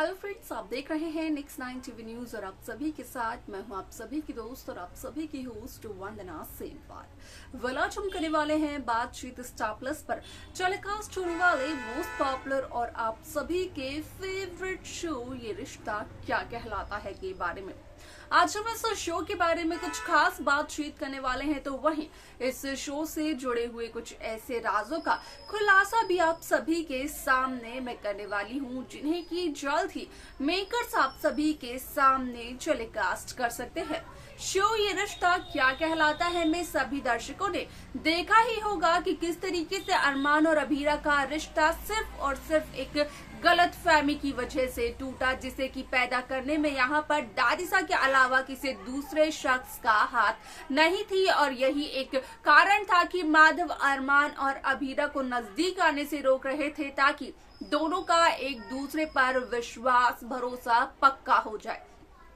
Hello friends, आप देख रहे हैं नेक्स्ट 9 टीवी न्यूज और आप सभी के साथ मैं हूं आप सभी की दोस्त और आप सभी की होस्ट वंदना सेमवार। आज हम करने वाले हैं बातचीत स्टार प्लस पर टेलीकास्ट होने वाले मोस्ट पॉपुलर और आप सभी के फेवरेट शो ये रिश्ता क्या कहलाता है के बारे में। आज हम इस शो के बारे में कुछ खास बातचीत करने वाले हैं, तो वहीं इस शो से जुड़े हुए कुछ ऐसे राजों का खुलासा भी आप सभी के सामने मैं करने वाली हूं, जिन्हें की जल्द ही मेकर्स आप सभी के सामने टेलीकास्ट कर सकते हैं। शो ये रिश्ता क्या कहलाता है में सभी दर्शकों ने देखा ही होगा कि किस तरीके से अरमान और अभीरा का रिश्ता सिर्फ और सिर्फ एक गलत फहमी की वजह से टूटा, जिसे कि पैदा करने में यहाँ पर दादिसा के अलावा किसी दूसरे शख्स का हाथ नहीं थी। और यही एक कारण था कि माधव अरमान और अभीरा को नजदीक आने से रोक रहे थे, ताकि दोनों का एक दूसरे पर विश्वास भरोसा पक्का हो जाए।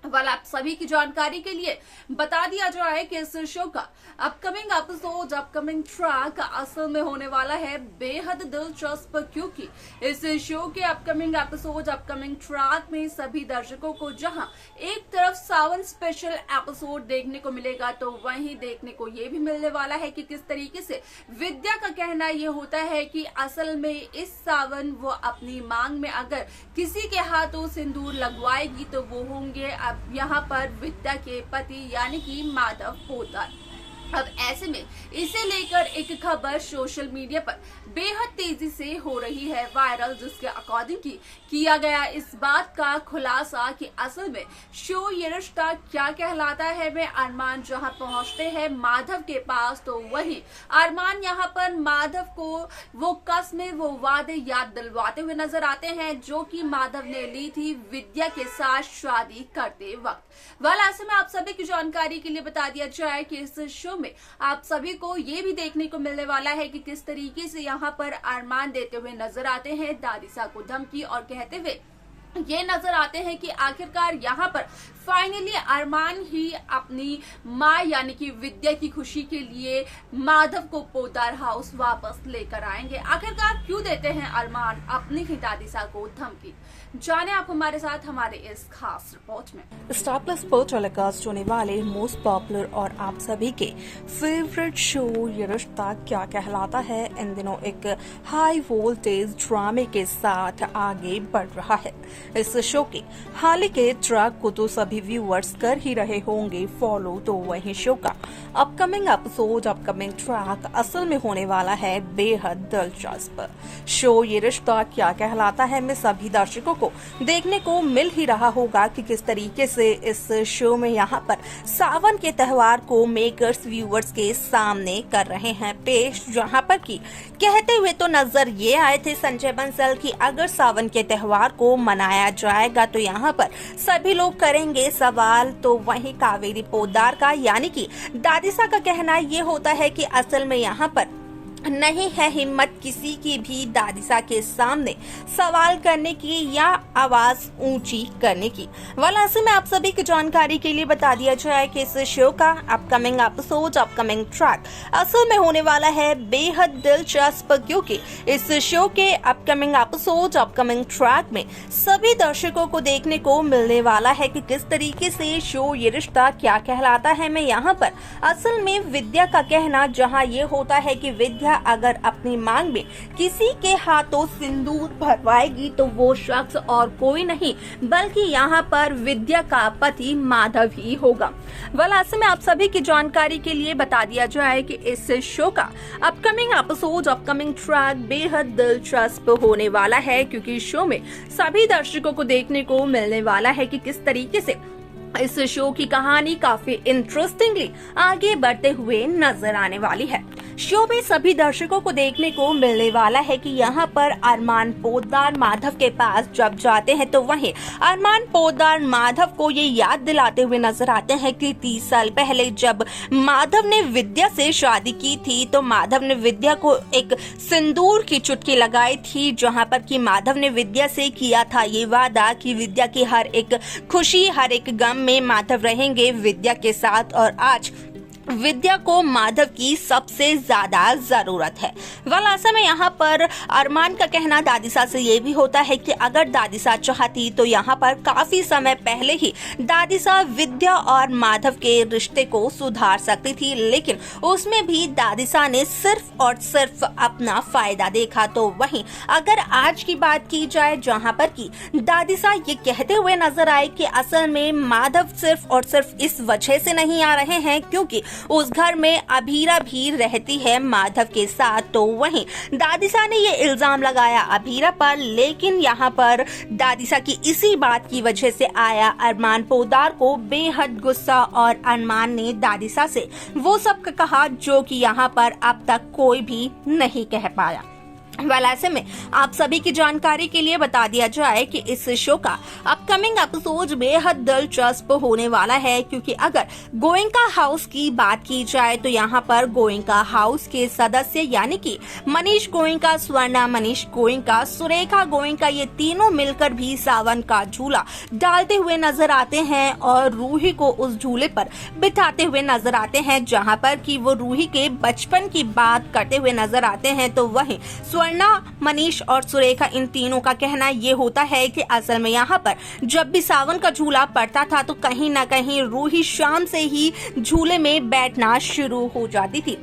आप सभी की जानकारी के लिए बता दिया जाए कि इस शो का अपकमिंग एपिसोड, अपकमिंग ट्रैक असल में होने वाला है बेहद दिलचस्प, क्योंकि इस शो के अपकमिंग एपिसोड, अपकमिंग ट्रैक में सभी दर्शकों को जहां एक तरफ सावन स्पेशल एपिसोड देखने को मिलेगा, तो वहीं देखने को ये भी मिलने वाला है कि किस तरीके से विद्या का कहना ये होता है कि असल में इस सावन वो अपनी मांग में अगर किसी के हाथों सिंदूर लगवाएगी तो वो होंगे अब यहाँ पर विद्या के पति यानी कि माधव पोद्दार। अब ऐसे में इसे लेकर एक खबर सोशल मीडिया पर बेहद तेजी से हो रही है वायरल, जिसके अकॉर्डिंग किया गया इस बात का खुलासा कि असल में शो ये रिश्ता क्या कहलाता है में अरमान जहां पहुंचते हैं माधव के पास, तो वहीं अरमान यहां पर माधव को वो कस्में, वो वादे याद दिलवाते हुए नजर आते हैं जो कि माधव ने ली थी विद्या के साथ शादी करते वक्त। ऐसे में आप सभी की जानकारी के लिए बता दिया जाए कि इस शो में आप सभी को ये भी देखने को मिलने वाला है कि किस तरीके से यहाँ पर अरमान देते हुए नजर आते हैं दादिसा को धमकी और कहते हुए ये नजर आते हैं कि आखिरकार यहाँ पर फाइनली अरमान ही अपनी माँ यानी कि विद्या की खुशी के लिए माधव को पोद्दार हाउस वापस लेकर आएंगे। आखिरकार क्यों देते हैं अरमान अपनी ही दादिसा को धमकी, जाने आप हमारे साथ हमारे इस खास रिपोर्ट में। स्टार प्लस पर टेलीकास्ट होने वाले मोस्ट पॉपुलर और आप सभी के फेवरेट शो ये रिश्ता क्या कहलाता है इन दिनों एक हाई वोल्टेज ड्रामे के साथ आगे बढ़ रहा है। इस शो के हाल के ट्रैक को तो सभी व्यूअर्स कर ही रहे होंगे फॉलो, तो वही शो का अपकमिंग एपिसोड, अपकमिंग ट्रैक असल में होने वाला है बेहद दिलचस्प। शो ये रिश्ता क्या कहलाता है में सभी दर्शकों को देखने को मिल ही रहा होगा कि किस तरीके से इस शो में यहाँ पर सावन के त्योहार को मेकर्स व्यूअर्स के सामने कर रहे हैं पेश, जहाँ पर की कहते हुए तो नजर ये आए थे संजय बंसल की अगर सावन के त्योहार को मनाया जाएगा तो यहाँ पर सभी लोग करेंगे सवाल, तो वहीं कावेरी पोद्दार का यानी कि दादिसा का कहना ये होता है कि असल में यहाँ पर नहीं है हिम्मत किसी की भी दादिसा के सामने सवाल करने की या आवाज ऊंची करने की। ऐसे में आप सभी की जानकारी के लिए बता दिया जाए कि इस शो का अपकमिंग एपिसोड, अपकमिंग ट्रैक असल में होने वाला है बेहद दिलचस्प, क्योंकि इस शो के अपकमिंग एपिसोड, अपकमिंग ट्रैक में सभी दर्शकों को देखने को मिलने वाला है कि किस तरीके से शो ये रिश्ता क्या कहलाता है में यहाँ पर असल में विद्या का कहना जहाँ ये होता है कि विद्या अगर अपनी मांग में किसी के हाथों सिंदूर भरवाएगी तो वो शख्स और कोई नहीं बल्कि यहाँ पर विद्या का पति माधव ही होगा। ऐसे में आप सभी की जानकारी के लिए बता दिया जाए कि इस शो का अपकमिंग एपिसोड, अपकमिंग ट्रैक बेहद दिलचस्प होने वाला है, क्योंकि शो में सभी दर्शकों को देखने को मिलने वाला है कि किस तरीके से इस शो की कहानी काफी इंटरेस्टिंगली आगे बढ़ते हुए नजर आने वाली है। शो में सभी दर्शकों को देखने को मिलने वाला है कि यहाँ पर अरमान पोद्दार माधव के पास जब जाते हैं तो वहीं अरमान पोद्दार माधव को ये याद दिलाते हुए नजर आते हैं कि 30 साल पहले जब माधव ने विद्या से शादी की थी तो माधव ने विद्या को एक सिंदूर की चुटकी लगाई थी, जहाँ पर कि माधव ने विद्या से किया था ये वादा कि विद्या की हर एक खुशी, हर एक गम में माधव रहेंगे विद्या के साथ। और आज विद्या को माधव की सबसे ज्यादा जरूरत है। ऐसे में यहाँ पर अरमान का कहना दादिसा से ये भी होता है कि अगर दादिसा चाहती तो यहाँ पर काफी समय पहले ही दादिसा विद्या और माधव के रिश्ते को सुधार सकती थी, लेकिन उसमें भी दादिसा ने सिर्फ और सिर्फ अपना फायदा देखा। तो वहीं अगर आज की बात की जाए जहाँ पर कि दादिसा ये कहते हुए नजर आए कि असल में माधव सिर्फ और सिर्फ इस वजह से नहीं आ रहे हैं क्योंकि उस घर में अभीरा भी रहती है माधव के साथ, तो वहीं दादिसा ने ये इल्जाम लगाया अभीरा पर, लेकिन यहाँ पर दादिसा की इसी बात की वजह से आया अरमान पोदार को बेहद गुस्सा और अरमान ने दादिसा से वो सब कहा जो कि यहाँ पर अब तक कोई भी नहीं कह पाया। ऐसे में आप सभी की जानकारी के लिए बता दिया जाए कि इस शो का अपकमिंग एपिसोड बेहद दिलचस्प होने वाला है, क्योंकि अगर गोयनका हाउस की बात की जाए तो यहाँ पर गोयनका हाउस के सदस्य यानी कि मनीष गोयनका, स्वर्णा मनीष गोयनका, सुरेखा गोयनका, ये तीनों मिलकर भी सावन का झूला डालते हुए नजर आते हैं और रूही को उस झूले पर बिठाते हुए नजर आते हैं, जहाँ पर कि वो रूही के बचपन की बात करते हुए नजर आते हैं। तो वहीं स्वर्णा, मनीष और सुरेखा, इन तीनों का कहना ये होता है कि असल में यहाँ पर जब भी सावन का झूला पड़ता था तो कहीं ना कहीं रूही शाम से ही झूले में बैठना शुरू हो जाती थी।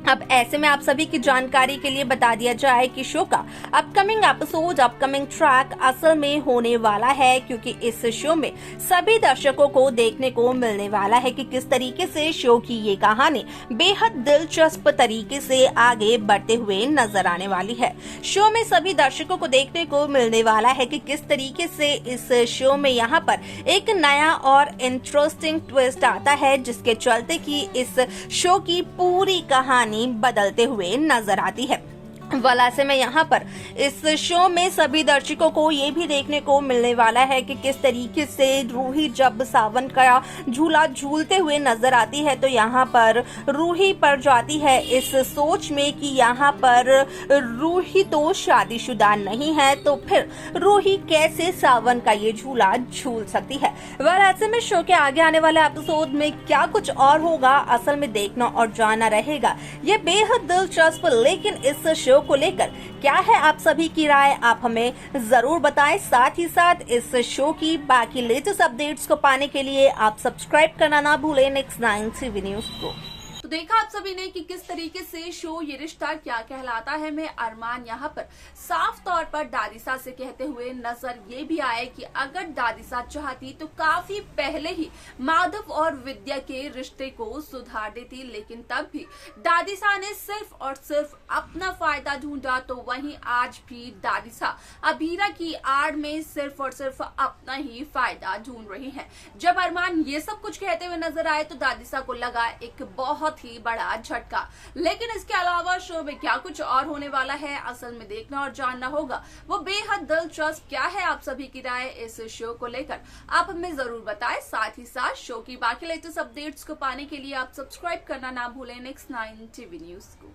अब ऐसे में आप सभी की जानकारी के लिए बता दिया जाए कि शो का अपकमिंग एपिसोड, अपकमिंग ट्रैक असल में होने वाला है, क्योंकि इस शो में सभी दर्शकों को देखने को मिलने वाला है कि किस तरीके से शो की ये कहानी बेहद दिलचस्प तरीके से आगे बढ़ते हुए नजर आने वाली है। शो में सभी दर्शकों को देखने को मिलने वाला है कि किस तरीके से इस शो में यहाँ पर एक नया और इंटरेस्टिंग ट्विस्ट आता है, जिसके चलते कि इस शो की पूरी कहानी बदलते हुए नजर आती है। ऐसे में यहाँ पर इस शो में सभी दर्शकों को ये भी देखने को मिलने वाला है कि किस तरीके से रूही जब सावन का झूला झूलते हुए नजर आती है तो यहाँ पर रूही पड़ जाती है इस सोच में कि यहाँ पर रूही तो शादीशुदा नहीं है, तो फिर रूही कैसे सावन का ये झूला झूल सकती है। ऐसे में शो के आगे आने वाले एपिसोड में क्या कुछ और होगा असल में देखना और जानना रहेगा। ये बेहद दिलचस्प, लेकिन इस शो को लेकर क्या है आप सभी की राय, आप हमें जरूर बताएं। साथ ही साथ इस शो की बाकी लेटेस्ट अपडेट्स को पाने के लिए आप सब्सक्राइब करना ना भूलें नेक्स्ट 9 टीवी न्यूज को। तो देखा आप सभी ने कि किस तरीके से शो ये रिश्ता क्या कहलाता है में अरमान यहाँ पर साफ तौर पर दादिसा से कहते हुए नजर ये भी आए कि अगर दादिसा चाहती तो काफी पहले ही माधव और विद्या के रिश्ते को सुधार देती, लेकिन तब भी दादिसा ने सिर्फ और सिर्फ अपना फायदा ढूंढा। तो वहीं आज भी दादिसा अभीरा की आड़ में सिर्फ और सिर्फ अपना ही फायदा ढूंढ रही है। जब अरमान ये सब कुछ कहते हुए नजर आए तो दादिसा को लगा एक बहुत ही बड़ा झटका, लेकिन इसके अलावा शो में क्या कुछ और होने वाला है असल में देखना और जानना होगा। वो बेहद दिलचस्प, क्या है आप सभी की राय इस शो को लेकर आप हमें जरूर बताएं। साथ ही साथ शो की बाकी लेटेस्ट अपडेट्स को पाने के लिए आप सब्सक्राइब करना ना भूलें नेक्स्ट 9 टीवी न्यूज को।